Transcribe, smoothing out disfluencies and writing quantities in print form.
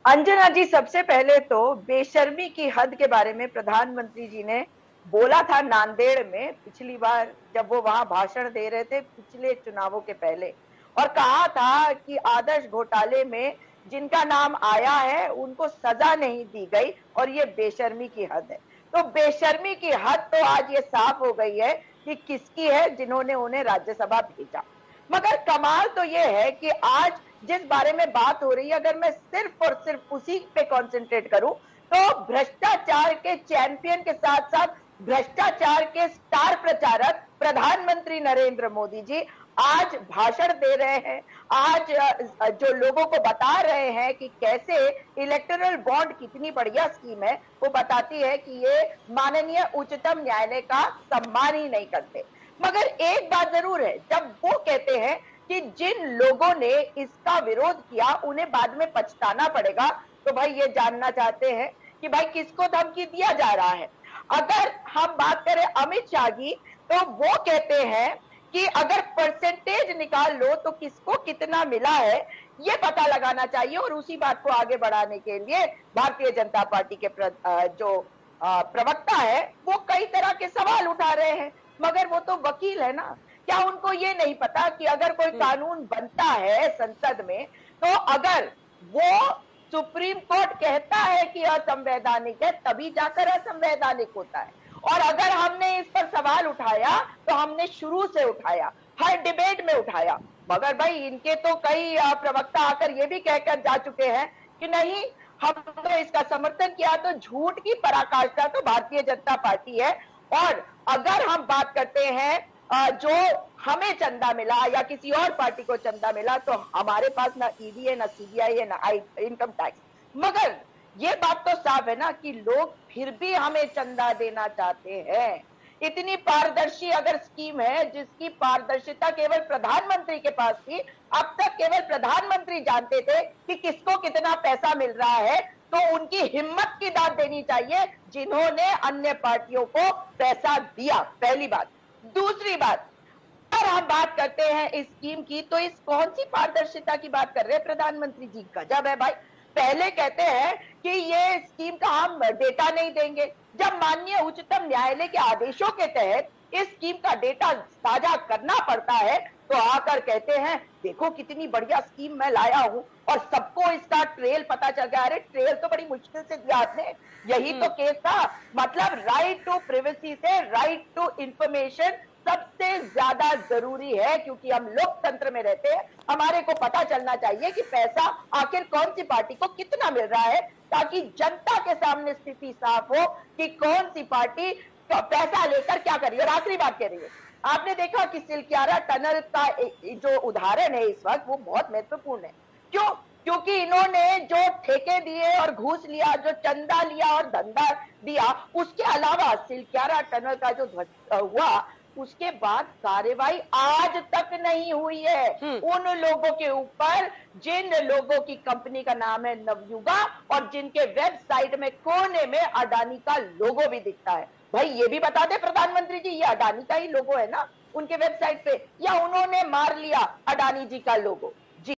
अंजना जी, सबसे पहले तो बेशर्मी की हद के बारे में प्रधानमंत्री जी ने बोला था नांदेड़ में पिछली बार जब वो वहां भाषण दे रहे थे पिछले चुनावों के पहले, और कहा था कि आदर्श घोटाले में जिनका नाम आया है उनको सजा नहीं दी गई और ये बेशर्मी की हद है। तो बेशर्मी की हद तो आज ये साफ हो गई है कि किसकी है, जिन्होंने उन्हें राज्यसभा भेजा। मगर कमाल तो ये है कि आज जिस बारे में बात हो रही है, अगर मैं सिर्फ और सिर्फ उसी पे कंसंट्रेट करूं, तो भ्रष्टाचार के चैंपियन के साथ साथ भ्रष्टाचार के स्टार प्रचारक प्रधानमंत्री नरेंद्र मोदी जी आज भाषण दे रहे हैं। आज जो लोगों को बता रहे हैं कि कैसे इलेक्टोरल बॉन्ड कितनी बढ़िया स्कीम है, वो बताती है कि ये माननीय उच्चतम न्यायालय का सम्मान ही नहीं करते। मगर एक बात जरूर है, जब वो कहते हैं कि जिन लोगों ने इसका विरोध किया उन्हें बाद में पछताना पड़ेगा, तो भाई ये जानना चाहते हैं कि भाई किसको धमकी दिया जा रहा है। अगर हम बात करें अमित शाह की, तो वो कहते हैं कि अगर परसेंटेज निकाल लो तो किसको कितना मिला है ये पता लगाना चाहिए, और उसी बात को आगे बढ़ाने के लिए भारतीय जनता पार्टी के जो प्रवक्ता है वो कई तरह के सवाल उठा रहे हैं। मगर वो तो वकील है ना, क्या उनको ये नहीं पता कि अगर कोई कानून बनता है संसद में, तो अगर वो सुप्रीम कोर्ट कहता है कि असंवैधानिक है तभी जाकर असंवैधानिक होता है। और अगर हमने इस पर सवाल उठाया तो हमने शुरू से उठाया, हर डिबेट में उठाया। मगर भाई इनके तो कई प्रवक्ता आकर ये भी कहकर जा चुके हैं कि नहीं, हमने इसका समर्थन किया, तो झूठ की पराकाष्ठा तो भारतीय जनता पार्टी है। और अगर हम बात करते हैं जो हमें चंदा मिला या किसी और पार्टी को चंदा मिला, तो हमारे पास ना ईडी है, ना सीबीआई है, ना इनकम टैक्स। मगर ये बात तो साफ है ना कि लोग फिर भी हमें चंदा देना चाहते हैं। इतनी पारदर्शी अगर स्कीम है जिसकी पारदर्शिता केवल प्रधानमंत्री के पास थी, अब तक केवल प्रधानमंत्री जानते थे कि किसको कितना पैसा मिल रहा है, तो उनकी हिम्मत की दाद देनी चाहिए जिन्होंने अन्य पार्टियों को पैसा दिया। पहली बात। दूसरी बात, अगर हम बात करते हैं इस स्कीम की, तो इस कौन सी पारदर्शिता की बात कर रहे हैं प्रधानमंत्री जी? गजब है भाई। पहले कहते हैं कि ये स्कीम का हम डेटा नहीं देंगे, जब माननीय उच्चतम न्यायालय के आदेशों के तहत इस स्कीम का डेटा साझा करना पड़ता है, तो आकर कहते हैं देखो कितनी बढ़िया स्कीम मैं लाया हूं, और सबको इसका ट्रेल पता चल गया। अरे ट्रेल तो बड़ी मुश्किल से दिया आपने, यही तो केस था। मतलब राइट टू प्रिवेसी से राइट टू इंफॉर्मेशन सबसे ज्यादा जरूरी है, क्योंकि हम लोकतंत्र में रहते हैं। हमारे को पता चलना चाहिए कि पैसा आखिर कौन सी पार्टी को कितना मिल रहा है, ताकि जनता के सामने स्थिति साफ हो कि कौन सी पार्टी पैसा लेकर क्या कर रही है। और आखिरी बात कह रही है, आपने देखा कि सिलक्यारा टनल का जो उदाहरण है इस वक्त, वो बहुत महत्वपूर्ण है। क्यों? क्योंकि इन्होंने जो ठेके दिए और घूस लिया, जो चंदा लिया और धंधा दिया, उसके अलावा सिलक्यारा टनल का जो हुआ, उसके बाद कार्रवाई आज तक नहीं हुई है उन लोगों के ऊपर जिन लोगों की कंपनी का नाम है नवयुगा, और जिनके वेबसाइट में कोने में अडानी का लोगो भी दिखता है। भाई ये भी बता दे प्रधानमंत्री जी, ये अडानी का ही लोगो है ना उनके वेबसाइट पे, या उन्होंने मार लिया अडानी जी का लोगो?